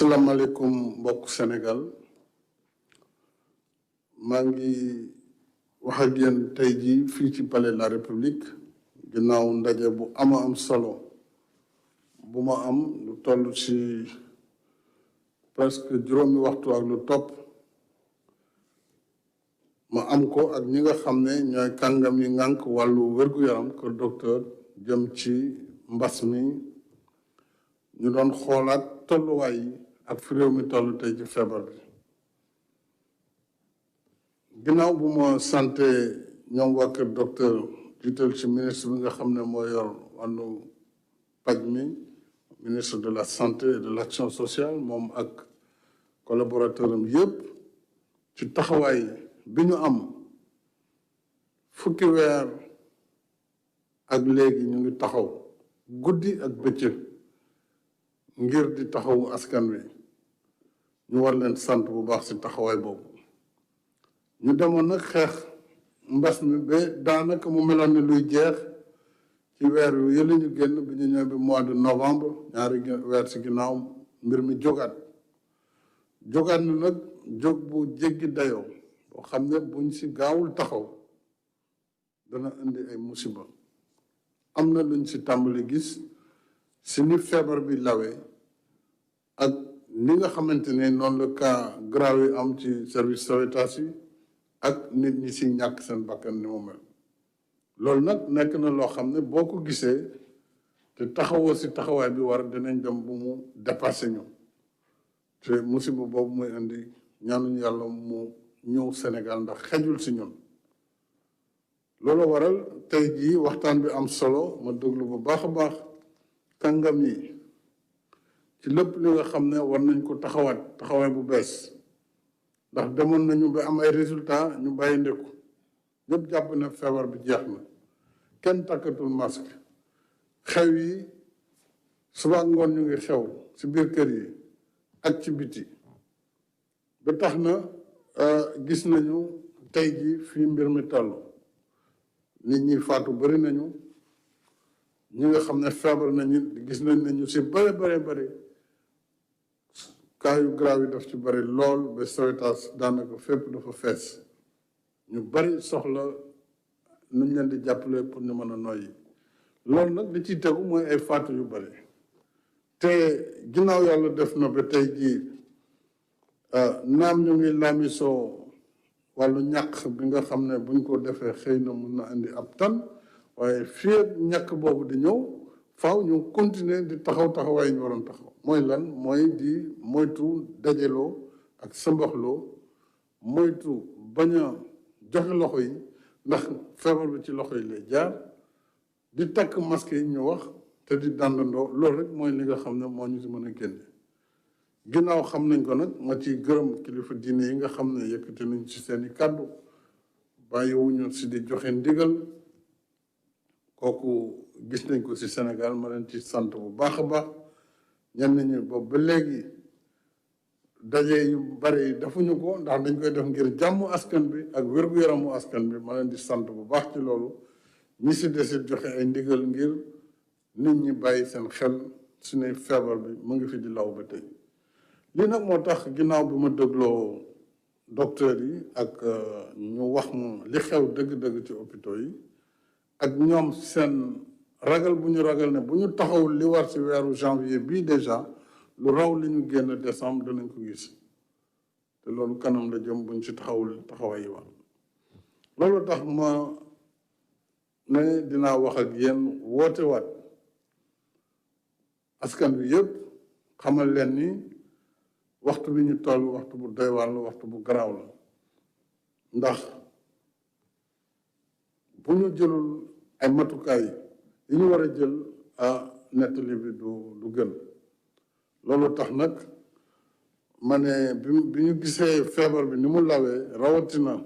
asalaamaaleykum mbokk Sénégal maa ngi wax ak yéen tey jii fii ci palais de la République ginnaaw ndaje bu am solo bu ma am lu toll ci presque juróomi waxtu ak lu topp ma am ko ak ñi nga xam ne ñooy kàngam yi ngànk wàllu wér-gu-yaram kër docteur jëm ci mbas mi ñu doon xoolaat tolluwaay yi ak fi réew mi toll tey ci feebar bi ginnaaw bu ma santé ñoom waa kër docteur jiital ci ministre bi nga xam ne moo yor wàllu paj mi ministre de la santé et de l'action sociale moom ak collaborateur am yépp ci taxawaay bi ñu am fukki weer ak léegi ñu ngi taxaw guddi ak bëccëg ngir di taxawu askan wi ñu war leen sant bu baax ci taxawaay boobu ñu demoon nag xeex mbas mi ba daanaka mu meloon ni luy jeex ci weer yu yële ñu génn bi ñu ñëw bi mois de novembre ñaari weer ci ginnaaw mbir mi jógaat na nag jóg bu jéggi dayoo boo xam ne buñ ci gaawul taxaw dana indi ay musiba am na luñ ci tàmbali gis si ni feebar bi lawee ak ni nga xamante ne noonu la cas grave yi am ci service sauvetage yi ak nit ñi si ñàkk seen bakkan ni mu mel loolu nag nekk na loo xam ne boo ko gisee te taxawoo si taxawaay bi war dinañ dem bu mu dépassé ñu te musiba boobu muy indi ñaanuñu yàlla mu ñëw Sénégal ndax xejul si ñun loolu waral tey jii waxtaan bi am solo ma déglu bu baax a baax kàngam yi ci lépp li nga xam ne war nañ ko taxawaay bu bees ndax demoon nañu ba am ay résultats ñu bàyyi ndeku ñëpp jàpp na feebar bi jeex na kenn takkatul masque xew yi suba ngoon ñu ngi xew ci biir kër yi ak ci biti ba tax na gis nañu tey ji fii mbir mi toll nit ñi faatu bari nañu ñi nga xam ne feebar nañu gis nañ ne ñu si bëri cas yu grave yi daf ci bëri lool ba Sowétas daanaka fépp dafa fees ñu bëri soxla nuñ leen di jàppale pour ñu mën a noyyi loolu nag li ciy tegu mooy ay faatu yu bëri te ginnaaw yàlla def na ba tey jii naam ñu ngi laamisoo wàllu ñàkk bi nga xam ne buñ ko defee xëy na mun na indi ab tan waaye fii ak ñàkk boobu di ñëw faaw ñu continuer di taxawaay ñu waroon taxaw mooy lan mooy di moytu dajaloo ak sëmbaxloo moytu bañ a joxe loxo yi ndax feebar bi ci loxo yi lay jaar di takk masque yi ñu wax te di dandandoo loolu rek mooy li nga xam ne moo ñu si mën a génne ginnaaw xam nañ ko nag ma ciy gërëm kilifa diine yi nga xam ne yëkkati nañ ci seeni kàddu bàyyiwuñu si di joxe ndigal kooku gis nañ ko ci Sénégal ma leen ci sant bu baax a baax ñenn ñi boobu ba léegi daje yu bari defuñu ko ndax dañ koy def ngir jàmm askan bi ak wér-gu-yaramu askan bi ma leen di sant bu baax ci loolu ñi ci desit joxe ay ndigal ngir nit ñi bàyyi seen xel su ne feebar bi mu ngi fi di law ba tey lii nag moo tax ginnaaw bi ma dégloo docteur yi ak ñu wax ma li xew dëgg-dëgg ci hôpitaux yi ak ñoom seen ragal bu ñu ragal ne bu ñu taxawul li war ci weeru janvier bii déjà lu raw li ñu génn décembre danañ ko gis te loolu kanam la jëm buñ ci taxawul taxawaay yi war loolu tax ma ne dinaa wax ak yéen woote waat askan bi yëpp xamal leen ni waxtu bi ñu toll waxtu bu doy waar la waxtu bu garaaw la ndax bu ñu jëlul ay matukaay yi ñu war a jël nettali bi du gën loolu tax nag ma ne bi ñu gisee feebar bi ni mu lawee rawatina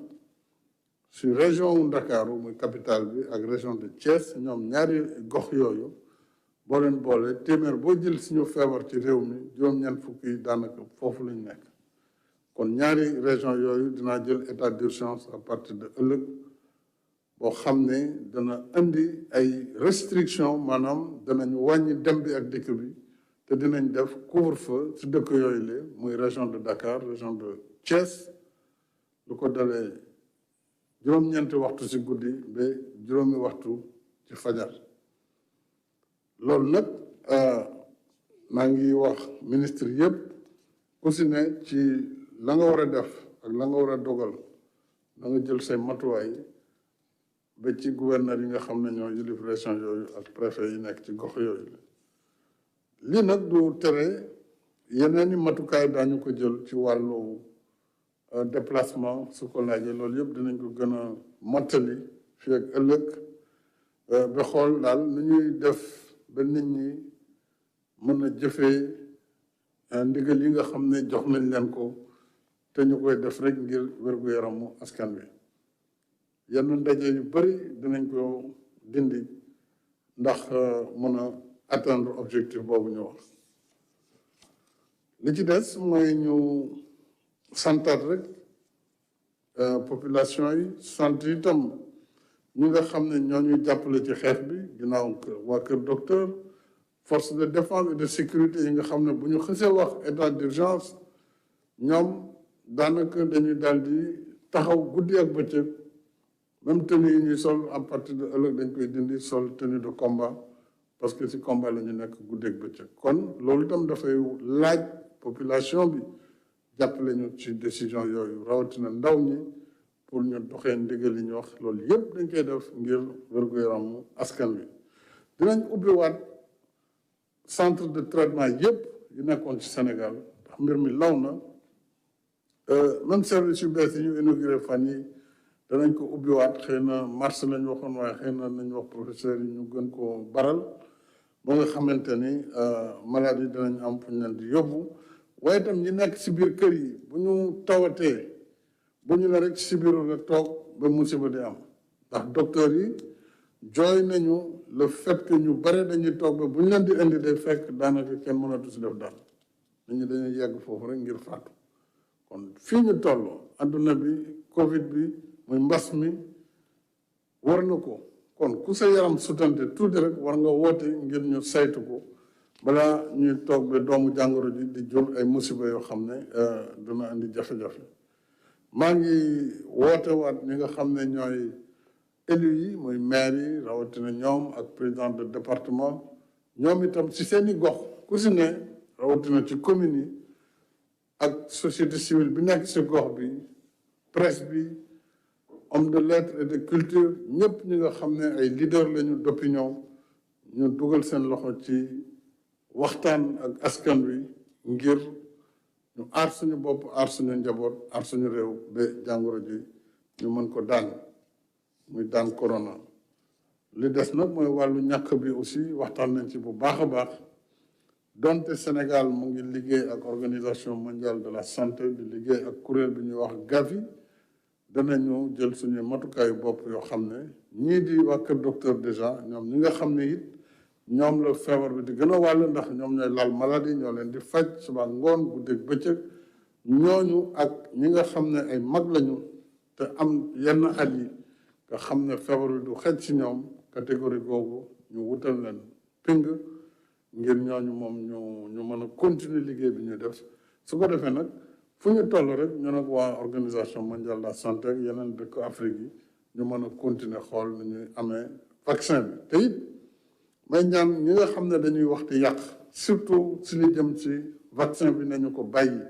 si région wu Ndakaaru muy capitale bi ak région de Thiès ñoom ñaari gox yooyu boo leen boole téeméer boo jël suñu feebar ci réew mi juróom-ñeent fukk yi daanaka foofu lañ nekk kon ñaari région yooyu dinaa jël état d'urgence à partir de ëllëg boo xam ne dana indi ay restriction maanaam danañu wàññi dem bi ak dikk bi te dinañ def couvre-feu ci dëkk yooyu la muy région de Dakar région de Thiès lu ko dalee juróom-ñeenti waxtu ci guddi ba juróomi waxtu ci fajar loolu nag maa ngi wax ministre yëpp ku si ne ci la nga war a def ak la nga war a dogal da nga jël say matuwaay ba ci gouverneur yi nga xam ne ñoo yilif région yooyu ak préfet yi nekk ci gox yooyu lii nag du tere yeneen i matukaay daañu ko jël ci wàllu déplacement su ko laajee loolu yëpp dinañ ko gën a mottali fii ak ëllëg ba xool daal nu ñuy def ba nit ñi mën a jëfee ndigal yi nga xam ne jox nañ leen ko te ñu koy def rek ngir wér-gu-yaramu askan wi yenn ndaje yu bëri dinañ ko dindi ndax mën a atteindre objectif boobu ñu wax li ci des mooy ñu santaat rek population yi sant itam ñi nga xam ne ñoo ñuy jàppale ci xeex bi ginnaaw waa Kër Docteur force de défense et de sécurité yi nga xam ne bu ñu xësee wax état d'urgence ñoom daanaka dañuy daal di taxaw guddi ak bëccëg même tenue yi ñuy sol à partir de ëllëg dañ koy dindi sol tenue de combat parce que ci combat la ñu nekk guddi ak bëccëg kon loolu itam dafay laaj population bi jàppale ñu ci décision yooyu rawatina ndaw ñi pour ñu doxee ndigal li ñu wax loolu yëpp dañ koy def ngir wér-gu-yaramu askan wi dinañ ubbiwaat centre de traitement yëpp yu nekkoon ci Sénégal ndax mbir mi law na même service yu bees yi ñu inauguré fan yi danañ ko ubbiwaat xëy na mars lañ waxoon waaye xëy na nañ wax professeur yi ñu gën koo baral ba nga xamante ni malade yi dinañ am fu ñu leen di yóbbu waaye itam ñi nekk si biir kër yi bu ñu tawatee bu ñu ne rek si biir nga toog ba musiba di am ndax docteur yi jooy nañu le fait que ñu bare dañuy toog ba bu ñu leen di indi day fekk daanaka kenn mënatu si def dara nit ñi dañuy yegg foofu rek ngir faatu kon fii ñu toll adduna bi Covid bi muy mbas mi war na ko kon ku sa yaram sutante tuuti rek war nga woote ngir ñu saytu ko balaa ñuy toog ba doomu jàngoro ji di jur ay musiba yoo xam ne dina indi jafe-jafe maa ngi woote waat ñi nga xam ne ñooy élus yi muy maire yi rawatina ñoom ak président de département ñoom itam ci seeni gox ku si ne rawatina ci commune yi ak société civile bi nekk ci gox bi presse bi homme de lettres et de culture ñëpp ñi nga xam ne ay leader lañu d'opinion ñu dugal seen loxo ci waxtaan ak askan wi ngir ñu aar suñu bopp aar suñu njaboot aar suñu réew ba jàngoro ji ñu mën ko daan muy daan corona. li des nag mooy wàllu ñàkk bi aussi waxtaan nañ ci bu baax a baax donte Sénégal mu ngi liggéey ak organisation mondiale de la santé di liggéey ak kuréel bi ñuy wax Gavi danañu jël suñu matukaayu bopp yoo xam ne ñii di waa Kër Docteur déjà ñoom ñi nga xam ne it ñoom la feebar bi di gën a wàll ndax ñoom ñooy laal maladie ñoo leen di faj suba ngoon guddeeg bëccëg ñooñu ak ñi nga xam ne ay mag lañu te am yenn at yi nga xam ne feebar bi du xej ci ñoom catégorie googu ñu wutal leen ping ngir ñooñu moom ñu mën a continuer liggéey bi ñuy def su ko defee nag fu ñu toll rek ñu nag waa organisation mondiale de la santé ak yeneen dëkk Afrique yi ñu mën a continuer xool nu ñuy amee vaccin bi te it may ñaan ñi nga xam ne dañuy waxti yàq surtout si li jëm ci vaccin bi nañu ko bàyyi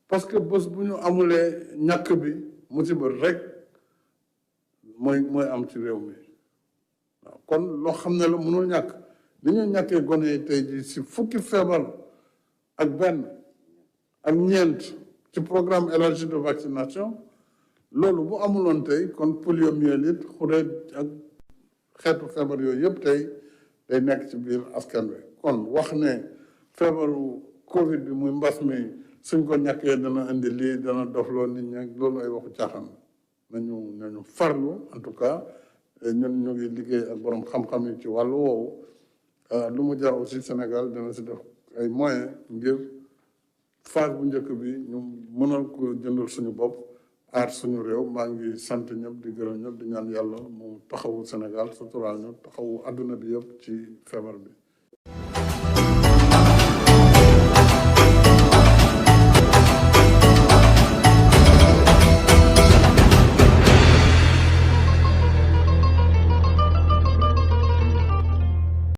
parce que bés bu ñu amulee ñàkk bi musiba rek mooy am ci réew mi waaw kon loo xam ne la mënul ñàkk li ñu ñàkkee gone yi tey ji si fukki feebar ak benn ak ñeent ci programme élargi de vaccination loolu bu amuloon tey kon poliomyélite xureet ak xeetu feebar yooyu yëpp tey day nekk ci biir askan wi kon wax ne feebaru Covid bi muy mbas mi suñ ko ñàkkee dana indi lii dana dofloo nit ñi loolu ay waxu caaxaan nañu farlu en tout cas ñun ñu ngi liggéey ak borom xam-xam yi ci wàllu woowu lu mu jar aussi Sénégal dana si def ay moyens ngir phase bu njëkk bi ñu mënal ko jëndal suñu bopp aar suñu réew maa ngi sant ñëpp di gërëm ñëpp di ñaan yàlla mu taxawu Sénégal suturaal ñu taxawu àdduna bi yëpp ci feebar bi